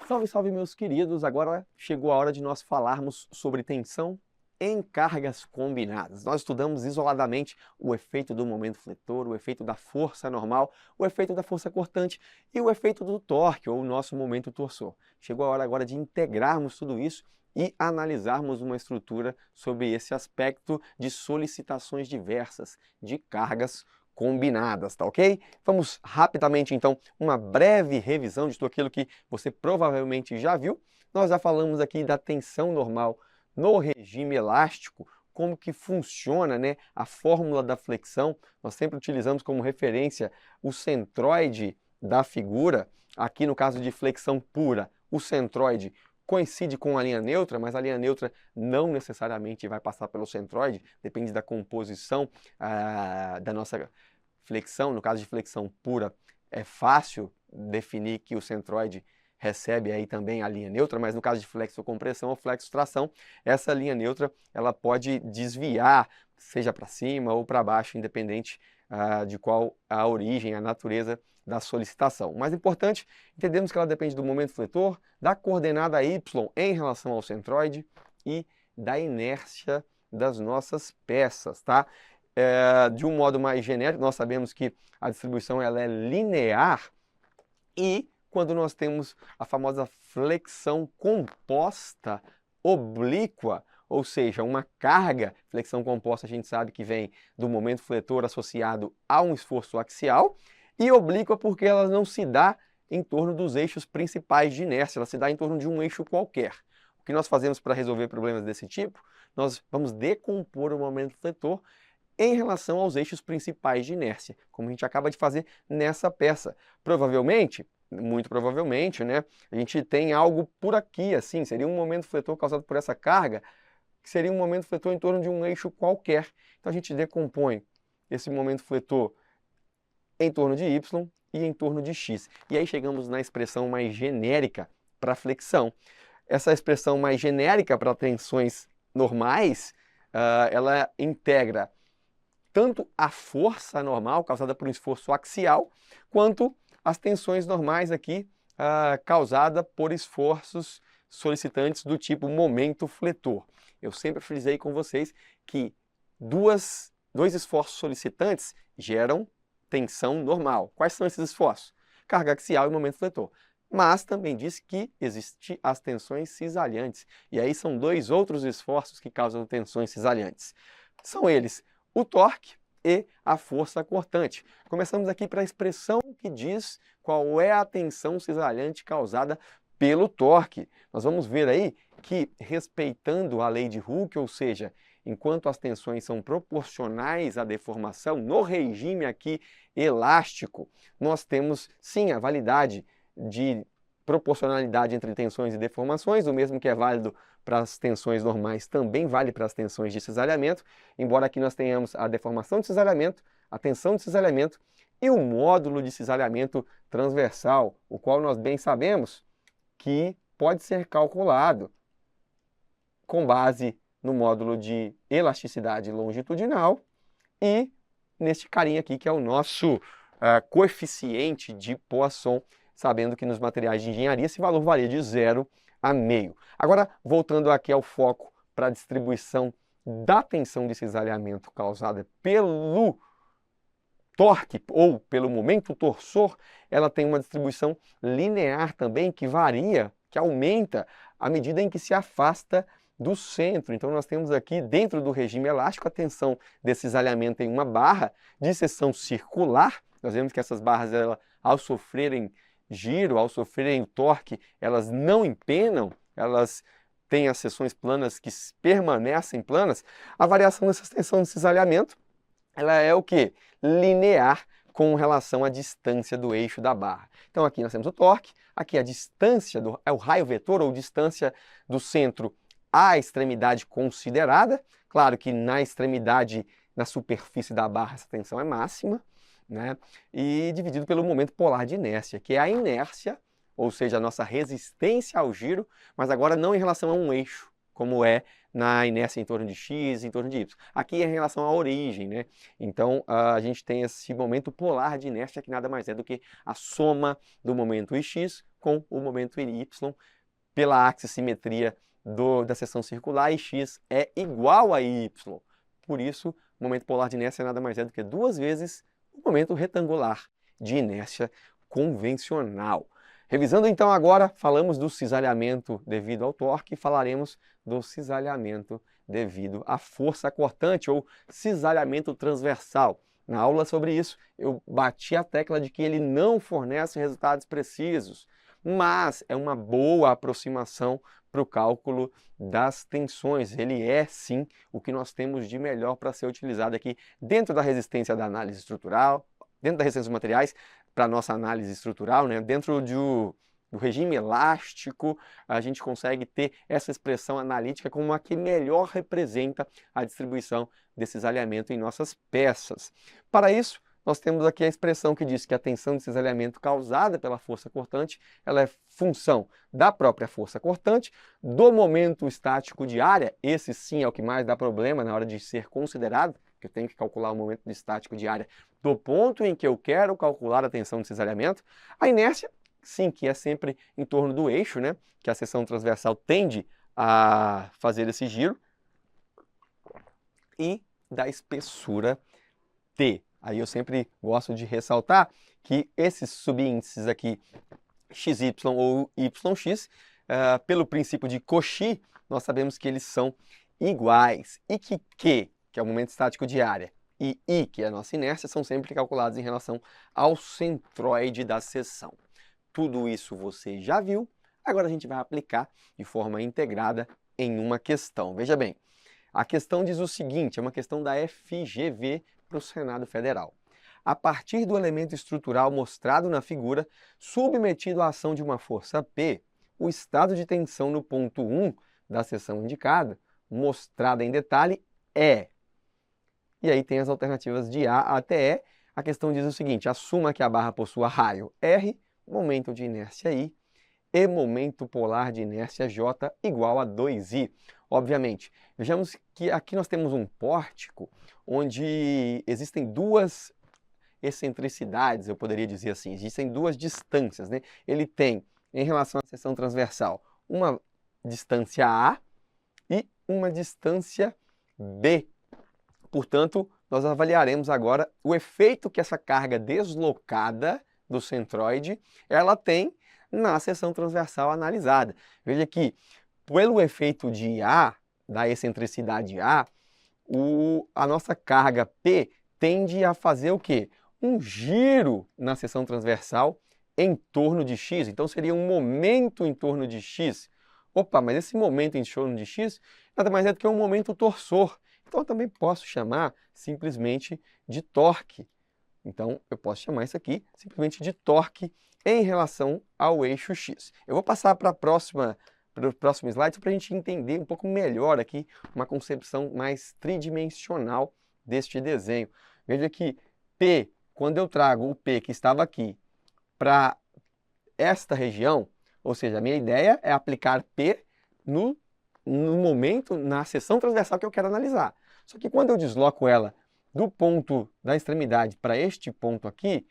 Salve, salve, meus queridos! Agora chegou a hora de nós falarmos sobre tensão em cargas combinadas. Nós estudamos isoladamente o efeito do momento fletor, o efeito da força normal, o efeito da força cortante e o efeito do torque, ou o nosso momento torsor. Chegou a hora agora de integrarmos tudo isso e analisarmos uma estrutura sobre esse aspecto de solicitações diversas, de cargas combinadas, tá ok? Vamos rapidamente, então, uma breve revisão de tudo aquilo que você provavelmente já viu. Nós já falamos aqui da tensão normal no regime elástico, como que funciona, né, a fórmula da flexão. Nós sempre utilizamos como referência o centroide da figura. Aqui no caso de flexão pura, o centroide coincide com a linha neutra, mas a linha neutra não necessariamente vai passar pelo centroide, depende da composição da nossa flexão. No caso de flexão pura, é fácil definir que o centroide recebe aí também a linha neutra, mas no caso de flexocompressão ou flexotração, essa linha neutra ela pode desviar, seja para cima ou para baixo, independente de qual a origem, a natureza da solicitação. O mais importante, entendemos que ela depende do momento fletor, da coordenada y em relação ao centroide e da inércia das nossas peças, tá? De um modo mais genérico, nós sabemos que a distribuição ela é linear e quando nós temos a famosa flexão composta oblíqua, ou seja, uma carga, flexão composta a gente sabe que vem do momento fletor associado a um esforço axial, e oblíqua porque ela não se dá em torno dos eixos principais de inércia, ela se dá em torno de um eixo qualquer. O que nós fazemos para resolver problemas desse tipo? Nós vamos decompor o momento fletor em relação aos eixos principais de inércia, como a gente acaba de fazer nessa peça. Provavelmente, muito provavelmente, né, a gente tem algo por aqui, assim, seria um momento fletor causado por essa carga, que seria um momento fletor em torno de um eixo qualquer. Então a gente decompõe esse momento fletor em torno de y e em torno de x. E aí chegamos na expressão mais genérica para flexão. Essa expressão mais genérica para tensões normais, ela integra tanto a força normal causada por um esforço axial, quanto as tensões normais aqui causada por esforços solicitantes do tipo momento fletor. Eu sempre frisei com vocês que dois esforços solicitantes geram tensão normal. Quais são esses esforços? Carga axial e momento fletor. Mas também disse que existem as tensões cisalhantes. E aí são dois outros esforços que causam tensões cisalhantes. São eles o torque e a força cortante. Começamos aqui para a expressão que diz qual é a tensão cisalhante causada pelo torque. Nós vamos ver aí que, respeitando a lei de Hooke, ou seja, enquanto as tensões são proporcionais à deformação, no regime aqui elástico, nós temos sim a validade de proporcionalidade entre tensões e deformações, o mesmo que é válido para as tensões normais também vale para as tensões de cisalhamento, embora aqui nós tenhamos a deformação de cisalhamento, a tensão de cisalhamento e o módulo de cisalhamento transversal, o qual nós bem sabemos que pode ser calculado com base no módulo de elasticidade longitudinal e neste carinha aqui que é o nosso coeficiente de Poisson, sabendo que nos materiais de engenharia esse valor varia de 0 a meio. Agora, voltando aqui ao foco para a distribuição da tensão de cisalhamento causada pelo torque ou pelo momento torsor, ela tem uma distribuição linear também que varia, que aumenta à medida em que se afasta do centro. Então nós temos aqui dentro do regime elástico a tensão de cisalhamento em uma barra de seção circular. Nós vemos que essas barras, ao sofrerem giro, ao sofrerem o torque, elas não empenam, elas têm as seções planas que permanecem planas. A variação dessa tensão de cisalhamento, ela é o quê? Linear com relação à distância do eixo da barra. Então aqui nós temos o torque, aqui a distância, é o raio vetor ou distância do centro à extremidade considerada. Claro que na extremidade, na superfície da barra, essa tensão é máxima, né? E dividido pelo momento polar de inércia, que é a inércia, ou seja, a nossa resistência ao giro, mas agora não em relação a um eixo, como é na inércia em torno de x, em torno de y. Aqui é em relação à origem, né? Então a gente tem esse momento polar de inércia que nada mais é do que a soma do momento ix com o momento y pela axissimetria da seção circular, e x é igual a y. Por isso, o momento polar de inércia nada mais é do que 2 vezes o momento retangular de inércia convencional. Revisando então agora, falamos do cisalhamento devido ao torque e falaremos do cisalhamento devido à força cortante ou cisalhamento transversal. Na aula sobre isso, eu bati a tecla de que ele não fornece resultados precisos, mas é uma boa aproximação para o cálculo das tensões. Ele é, sim, o que nós temos de melhor para ser utilizado aqui dentro da resistência da análise estrutural, dentro da resistência dos materiais, para a nossa análise estrutural, né? Dentro do regime elástico, a gente consegue ter essa expressão analítica como a que melhor representa a distribuição desse cisalhamento em nossas peças. Para isso, nós temos aqui a expressão que diz que a tensão de cisalhamento causada pela força cortante, ela é função da própria força cortante, do momento estático de área, esse sim é o que mais dá problema na hora de ser considerado, que eu tenho que calcular o momento estático de área do ponto em que eu quero calcular a tensão de cisalhamento. A inércia, sim, que é sempre em torno do eixo, né? Que a seção transversal tende a fazer esse giro, e da espessura T. Aí eu sempre gosto de ressaltar que esses subíndices aqui, XY ou YX, pelo princípio de Cauchy, nós sabemos que eles são iguais, e que Q, que é o momento estático de área, e I, que é a nossa inércia, são sempre calculados em relação ao centroide da seção. Tudo isso você já viu, agora a gente vai aplicar de forma integrada em uma questão. Veja bem, a questão diz o seguinte, é uma questão da FGV para o Senado Federal. A partir do elemento estrutural mostrado na figura, submetido à ação de uma força P, o estado de tensão no ponto 1 da seção indicada, mostrada em detalhe, é... E aí tem as alternativas de A até E. A questão diz o seguinte, assuma que a barra possua raio R, momento de inércia I, e momento polar de inércia J igual a 2I. Obviamente, vejamos que aqui nós temos um pórtico onde existem duas excentricidades, eu poderia dizer assim, existem duas distâncias, né? Ele tem, em relação à seção transversal, uma distância A e uma distância B. Portanto, nós avaliaremos agora o efeito que essa carga deslocada do centroide ela tem na seção transversal analisada. Veja que, pelo efeito de A, da excentricidade A, a nossa carga P tende a fazer o quê? Um giro na seção transversal em torno de X. Então, seria um momento em torno de X. Opa, mas esse momento em torno de X nada mais é do que um momento torsor. Então, eu também posso chamar simplesmente de torque. Então, eu posso chamar isso aqui simplesmente de torque em relação ao eixo X. Eu vou passar para o próximo slide para a gente entender um pouco melhor aqui uma concepção mais tridimensional deste desenho. Veja que P, quando eu trago o P que estava aqui para esta região, ou seja, a minha ideia é aplicar P no momento, na seção transversal que eu quero analisar. Só que quando eu desloco ela do ponto da extremidade para este ponto aqui,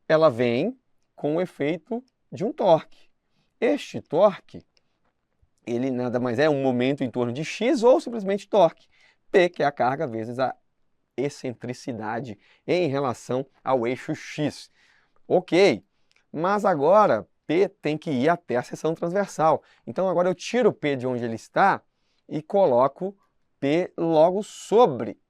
ela vem com o efeito de um torque. Este torque, ele nada mais é um momento em torno de x ou simplesmente torque. P, que é a carga vezes a excentricidade em relação ao eixo x. Ok, mas agora P tem que ir até a seção transversal. Então agora eu tiro o P de onde ele está e coloco P logo sobre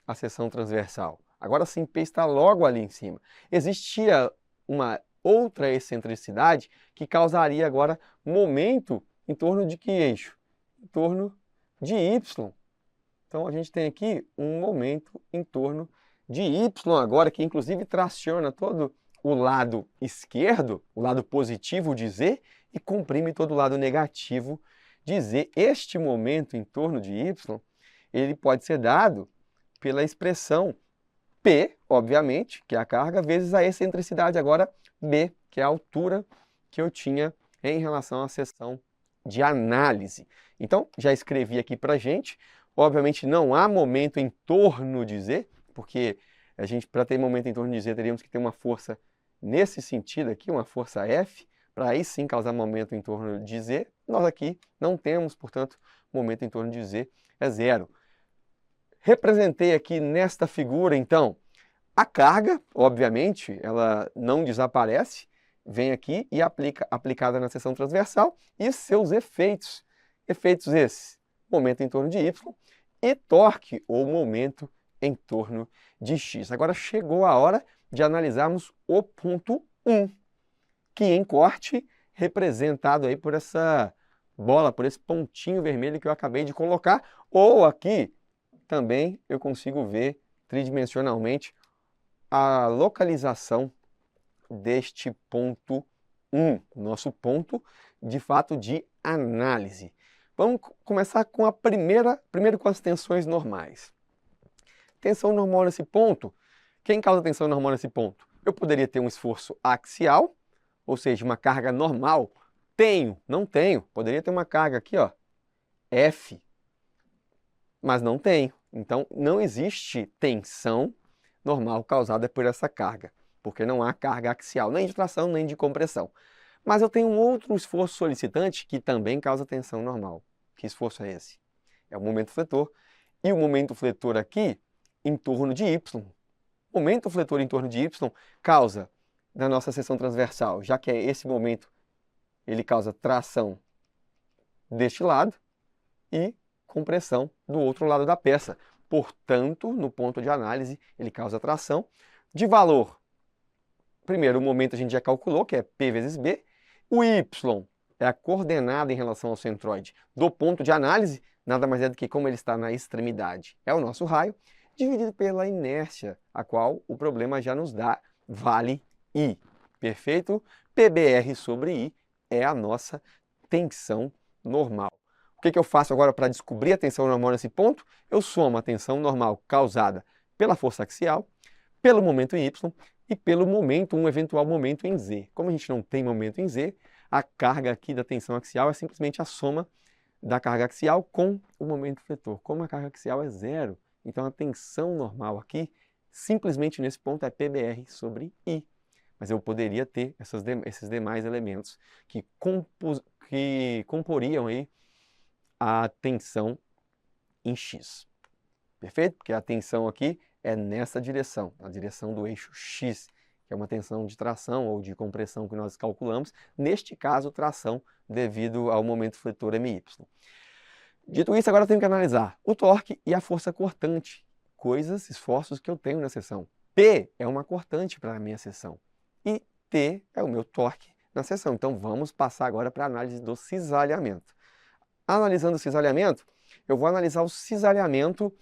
a seção transversal. Agora sim, P está logo ali em cima. Existia uma outra excentricidade que causaria agora momento em torno de que eixo? Em torno de Y. Então a gente tem aqui um momento em torno de Y agora, que inclusive traciona todo o lado esquerdo, o lado positivo de Z, e comprime todo o lado negativo de Z. Este momento em torno de Y, ele pode ser dado pela expressão P, obviamente, que é a carga, vezes a excentricidade agora B, que é a altura que eu tinha em relação à seção de análise. Então, já escrevi aqui para a gente. Obviamente, não há momento em torno de Z, porque para ter momento em torno de Z, teríamos que ter uma força nesse sentido aqui, uma força F, para aí sim causar momento em torno de Z. Nós aqui não temos, portanto, momento em torno de Z é zero. Representei aqui nesta figura, então, a carga, obviamente, ela não desaparece, vem aqui e aplicada na seção transversal, e seus efeitos. Efeitos esses, momento em torno de Y, e torque, ou momento em torno de X. Agora chegou a hora de analisarmos o ponto 1, que em corte, representado aí por essa bola, por esse pontinho vermelho que eu acabei de colocar, ou aqui também eu consigo ver tridimensionalmente a localização deste ponto 1, nosso ponto de fato de análise. Vamos começar com primeiro com as tensões normais. Tensão normal nesse ponto, quem causa tensão normal nesse ponto? Eu poderia ter um esforço axial, ou seja, uma carga normal. Tenho, não tenho. Poderia ter uma carga aqui, ó, F, mas não tenho. Então, não existe tensão normal causada por essa carga, porque não há carga axial, nem de tração, nem de compressão. Mas eu tenho um outro esforço solicitante que também causa tensão normal. Que esforço é esse? É o momento fletor. E o momento fletor aqui, em torno de Y. O momento fletor em torno de Y causa, na nossa seção transversal, já que é esse momento, ele causa tração deste lado e compressão do outro lado da peça. Portanto, no ponto de análise, ele causa tração de valor. Primeiro, o momento a gente já calculou, que é P vezes B. O Y é a coordenada em relação ao centroide do ponto de análise, nada mais é do que como ele está na extremidade. É o nosso raio, dividido pela inércia, a qual o problema já nos dá, vale I. Perfeito? PBR sobre I é a nossa tensão normal. O que eu faço agora para descobrir a tensão normal nesse ponto? Eu somo a tensão normal causada pela força axial, pelo momento em Y e pelo momento, um eventual momento em Z. Como a gente não tem momento em Z, a carga aqui da tensão axial é simplesmente a soma da carga axial com o momento fletor. Como a carga axial é zero, então a tensão normal aqui, simplesmente nesse ponto, é PBR sobre I. Mas eu poderia ter esses demais elementos que comporiam aí a tensão em X. Perfeito? Porque a tensão aqui é nessa direção, na direção do eixo X, que é uma tensão de tração ou de compressão que nós calculamos, neste caso, tração devido ao momento fletor MY. Dito isso, agora eu tenho que analisar o torque e a força cortante, esforços que eu tenho na seção. P é uma cortante para a minha seção e T é o meu torque na seção. Então vamos passar agora para a análise do cisalhamento. Analisando o cisalhamento, eu vou analisar o cisalhamento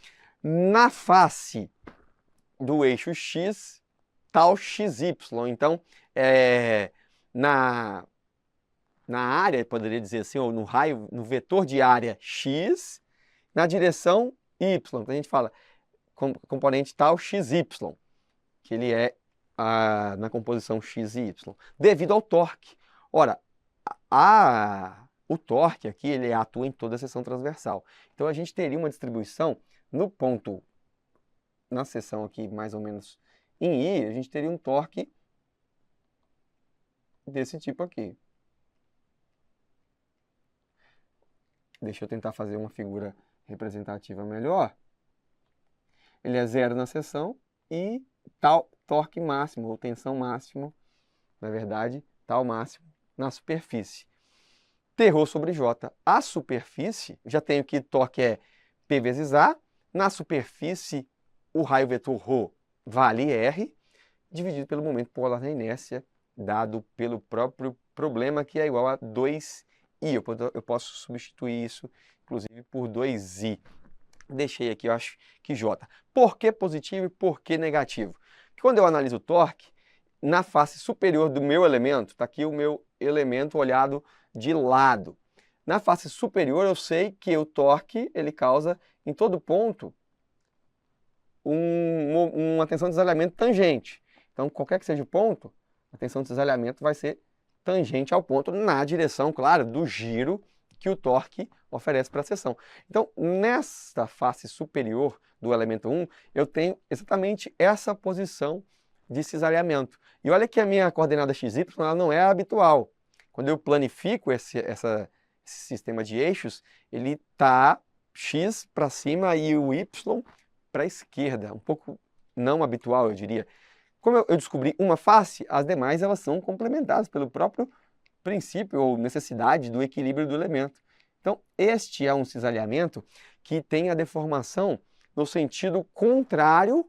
na face do eixo X, tal XY. Então, na área, poderia dizer assim, ou no raio, no vetor de área X, na direção Y. Então, a gente fala componente tal XY, que ele é na composição X e Y, devido ao torque. Ora, o torque aqui, ele atua em toda a seção transversal. Então, a gente teria uma distribuição no ponto, na seção aqui, mais ou menos em I, a gente teria um torque desse tipo aqui. Deixa eu tentar fazer uma figura representativa melhor. Ele é zero na seção e tal torque máximo, ou tensão máximo, na verdade, tal máximo na superfície. T ρ sobre J. A superfície, já tenho que torque é P vezes A. Na superfície, o raio vetor ρ vale R, dividido pelo momento polar na inércia, dado pelo próprio problema, que é igual a 2I. Eu posso substituir isso, inclusive, por 2I. Deixei aqui, eu acho que J. Por que positivo e por que negativo? Quando eu analiso o torque, na face superior do meu elemento, está aqui o meu elemento olhado de lado. Na face superior, eu sei que o torque ele causa, em todo ponto, uma tensão de cisalhamento tangente. Então, qualquer que seja o ponto, a tensão de cisalhamento vai ser tangente ao ponto na direção, claro, do giro que o torque oferece para a seção. Então, nesta face superior do elemento 1, eu tenho exatamente essa posição de cisalhamento. E olha que a minha coordenada XY ela não é habitual. Quando eu planifico esse sistema de eixos, ele está x para cima e o y para a esquerda, um pouco não habitual, eu diria. Como eu descobri uma face, as demais elas são complementadas pelo próprio princípio ou necessidade do equilíbrio do elemento. Então, este é um cisalhamento que tem a deformação no sentido contrário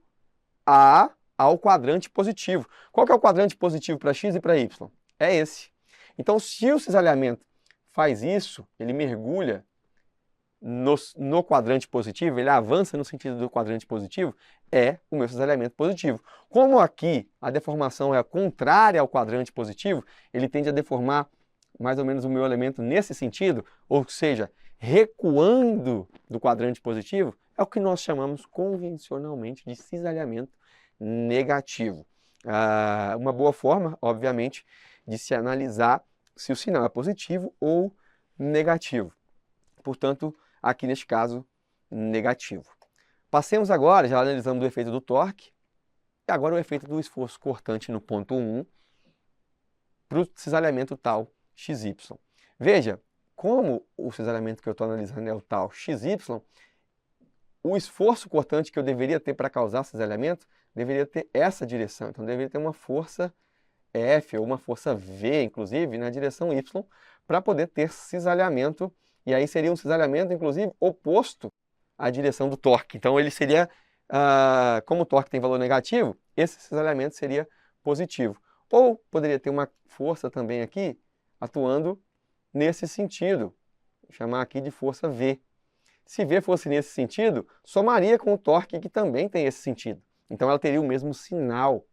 ao quadrante positivo. Qual que é o quadrante positivo para x e para y? É esse. Então, se o cisalhamento faz isso, ele mergulha no quadrante positivo, ele avança no sentido do quadrante positivo, é o meu cisalhamento positivo. Como aqui a deformação é contrária ao quadrante positivo, ele tende a deformar mais ou menos o meu elemento nesse sentido, ou seja, recuando do quadrante positivo, é o que nós chamamos convencionalmente de cisalhamento negativo. Uma boa forma, obviamente, de se analisar se o sinal é positivo ou negativo. Portanto, aqui neste caso, negativo. Passemos agora, já analisamos o efeito do torque, e agora o efeito do esforço cortante no ponto 1 para o cisalhamento tal XY. Veja, como o cisalhamento que eu estou analisando é o tal XY, o esforço cortante que eu deveria ter para causar cisalhamento deveria ter essa direção. Então, deveria ter uma força F ou uma força V, inclusive, na direção Y, para poder ter cisalhamento. E aí seria um cisalhamento, inclusive, oposto à direção do torque. Então, ele seria, como o torque tem valor negativo, esse cisalhamento seria positivo. Ou poderia ter uma força também aqui, atuando nesse sentido. Vou chamar aqui de força V. Se V fosse nesse sentido, somaria com o torque, que também tem esse sentido. Então, ela teria o mesmo sinal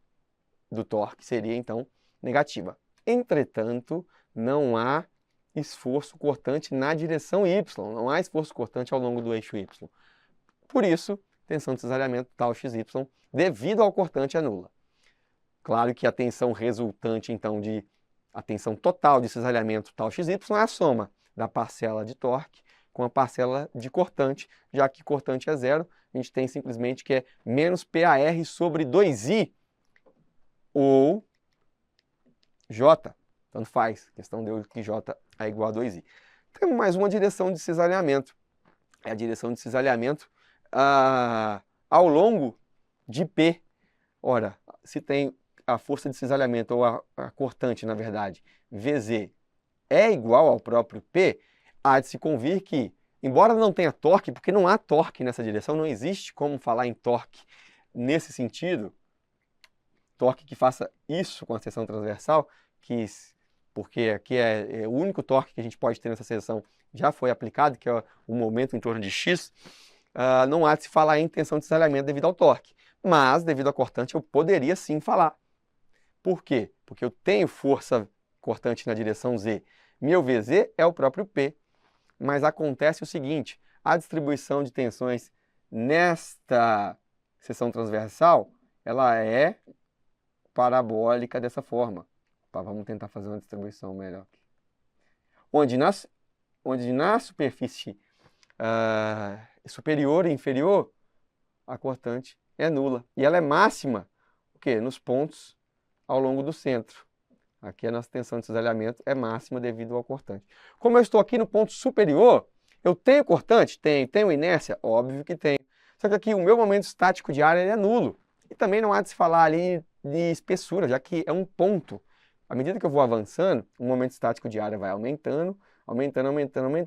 do torque, seria, então, negativa. Entretanto, não há esforço cortante na direção Y, não há esforço cortante ao longo do eixo Y. Por isso, tensão de cisalhamento tal XY, devido ao cortante, é nula. Claro que a tensão resultante, então, a tensão total de cisalhamento tal XY é a soma da parcela de torque com a parcela de cortante, já que cortante é zero, a gente tem simplesmente que é menos PAR sobre 2I, ou J, tanto faz, a questão deu que J é igual a 2I. Temos mais uma direção de cisalhamento, é a direção de cisalhamento ao longo de P. Ora, se tem a força de cisalhamento, ou a cortante, na verdade, VZ, é igual ao próprio P, há de se convir que, embora não tenha torque, porque não há torque nessa direção, não existe como falar em torque nesse sentido, torque que faça isso com a seção transversal, porque aqui é o único torque que a gente pode ter nessa seção já foi aplicado, que é o momento em torno de X, não há de se falar em tensão de cisalhamento devido ao torque. Mas, devido à cortante, eu poderia sim falar. Por quê? Porque eu tenho força cortante na direção Z. Meu VZ é o próprio P. Mas acontece o seguinte, a distribuição de tensões nesta seção transversal, ela é parabólica dessa forma. Vamos tentar fazer uma distribuição melhor aqui. Onde na superfície superior e inferior, a cortante é nula. E ela é máxima nos pontos ao longo do centro. Aqui a nossa tensão de cisalhamento é máxima devido ao cortante. Como eu estou aqui no ponto superior, eu tenho cortante? Tenho inércia? Óbvio que tenho. Só que aqui o meu momento estático de área é nulo. E também não há de se falar ali de espessura, já que é um ponto. À medida que eu vou avançando, o momento estático de área vai aumentando,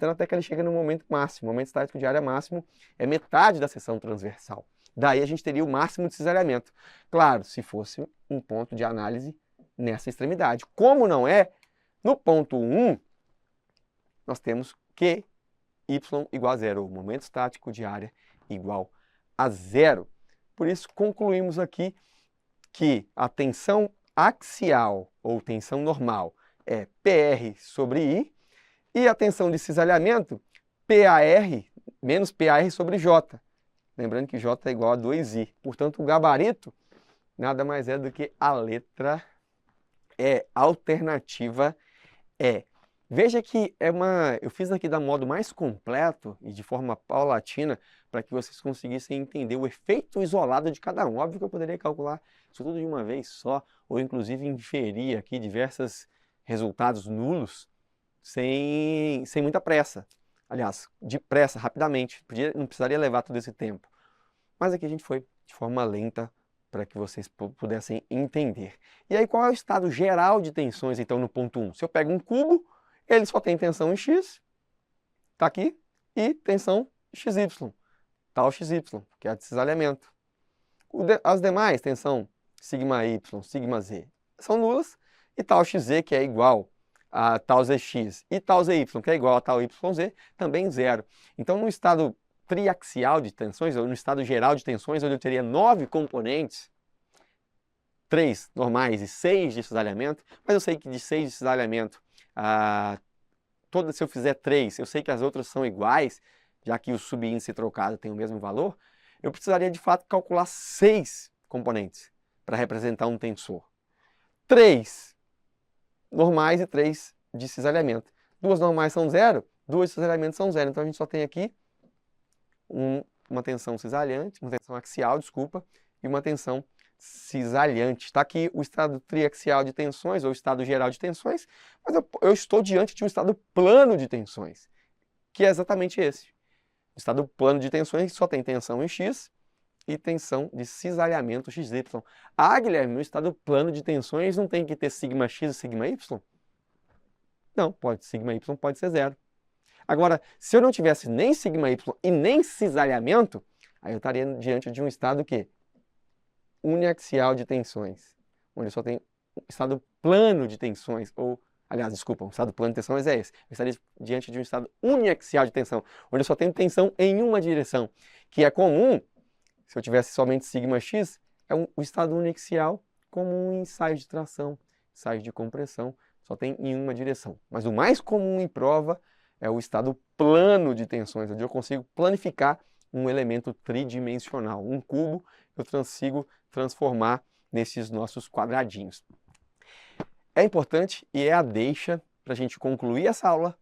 até que ele chega no momento máximo. O momento estático de área máximo é metade da seção transversal. Daí a gente teria o máximo de cisalhamento. Claro, se fosse um ponto de análise nessa extremidade. Como não é, no ponto 1, nós temos que y igual a zero, o momento estático de área igual a zero. Por isso, concluímos aqui que a tensão axial, ou tensão normal, é PR sobre I, e a tensão de cisalhamento, PAR, menos PAR sobre J. Lembrando que J é igual a 2I. Portanto, o gabarito nada mais é do que a letra E, alternativa E. Veja que eu fiz aqui da modo mais completo e de forma paulatina para que vocês conseguissem entender o efeito isolado de cada um. Óbvio que eu poderia calcular isso tudo de uma vez só, ou inclusive inferir aqui diversas resultados nulos sem muita pressa. Aliás, depressa, rapidamente. Não precisaria levar todo esse tempo. Mas aqui a gente foi de forma lenta para que vocês pudessem entender. E aí, qual é o estado geral de tensões, então, no ponto 1? Se eu pego um cubo, ele só tem tensão em X, está aqui, e tensão XY, tal XY, que é a de cisalhamento. As demais, tensão σy, σz, são nulas, e tal xz, que é igual a tal zx, e tal zy, que é igual a tal yz, também zero. Então, no estado triaxial de tensões, ou no estado geral de tensões, onde eu teria 9 componentes, 3 normais e 6 de cisalhamento, mas eu sei que de 6 de cisalhamento, se eu fizer 3, eu sei que as outras são iguais, já que o subíndice trocado tem o mesmo valor, eu precisaria de fato calcular 6 componentes para representar um tensor. 3 normais e 3 de cisalhamento. 2 normais são 0, 2 de cisalhamento são 0. Então a gente só tem aqui uma tensão cisalhante, uma tensão axial, desculpa, e uma tensão cisalhante. Está aqui o estado triaxial de tensões, ou estado geral de tensões, mas eu estou diante de um estado plano de tensões, que é exatamente esse. O estado plano de tensões só tem tensão em X e tensão de cisalhamento XY. Guilherme, no estado plano de tensões não tem que ter σx e σy? Não, σy pode ser 0. Agora, se eu não tivesse nem σy e nem cisalhamento, aí eu estaria diante de um estado que uniaxial de tensões, onde eu só tenho um estado plano de tensões, aliás, desculpa, um estado plano de tensões é esse. Eu estaria diante de um estado uniaxial de tensão, onde eu só tenho tensão em uma direção, que é comum, se eu tivesse somente σx, é o estado uniaxial comum em ensaios de tração, ensaios de compressão, só tem em uma direção. Mas o mais comum em prova é o estado plano de tensões, onde eu consigo planificar um elemento tridimensional. Um cubo eu consigo transformar nesses nossos quadradinhos. É importante e é a deixa para a gente concluir essa aula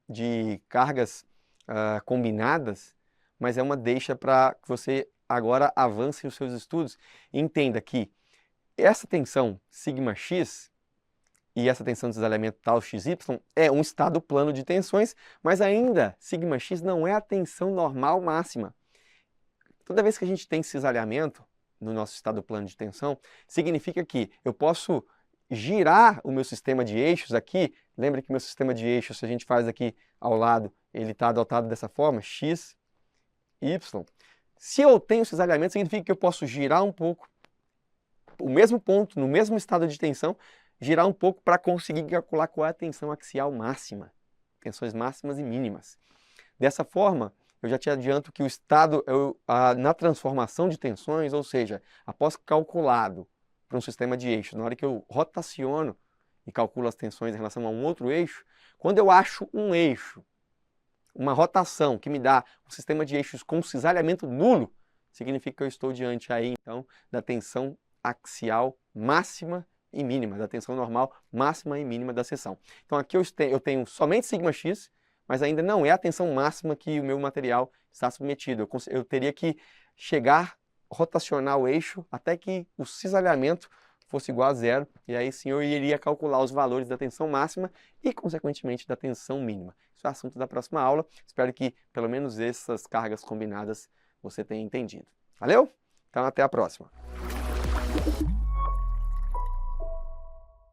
de cargas combinadas, mas é uma deixa para que você agora avance os seus estudos e entenda que essa tensão σx e essa tensão de cisalhamento tal XY é um estado plano de tensões, mas ainda σx não é a tensão normal máxima. Toda vez que a gente tem cisalhamento no nosso estado plano de tensão, significa que eu posso girar o meu sistema de eixos aqui. Lembra que meu sistema de eixos, se a gente faz aqui ao lado, ele está adotado dessa forma, x, y. Se eu tenho cisalhamento, significa que eu posso girar um pouco o mesmo ponto, no mesmo estado de tensão, girar um pouco para conseguir calcular qual é a tensão axial máxima, tensões máximas e mínimas. Dessa forma, eu já te adianto que o estado, na transformação de tensões, ou seja, após calculado para um sistema de eixo, na hora que eu rotaciono e calculo as tensões em relação a um outro eixo, quando eu acho um eixo, uma rotação que me dá um sistema de eixos com cisalhamento nulo, significa que eu estou diante aí, então, da tensão axial máxima e mínima, da tensão normal máxima e mínima da seção. Então aqui eu tenho somente σx, mas ainda não é a tensão máxima que o meu material está submetido. Eu teria que rotacionar o eixo até que o cisalhamento fosse igual a 0, e aí sim eu iria calcular os valores da tensão máxima e, consequentemente, da tensão mínima. Isso é assunto da próxima aula. Espero que, pelo menos, essas cargas combinadas você tenha entendido. Valeu? Então, até a próxima.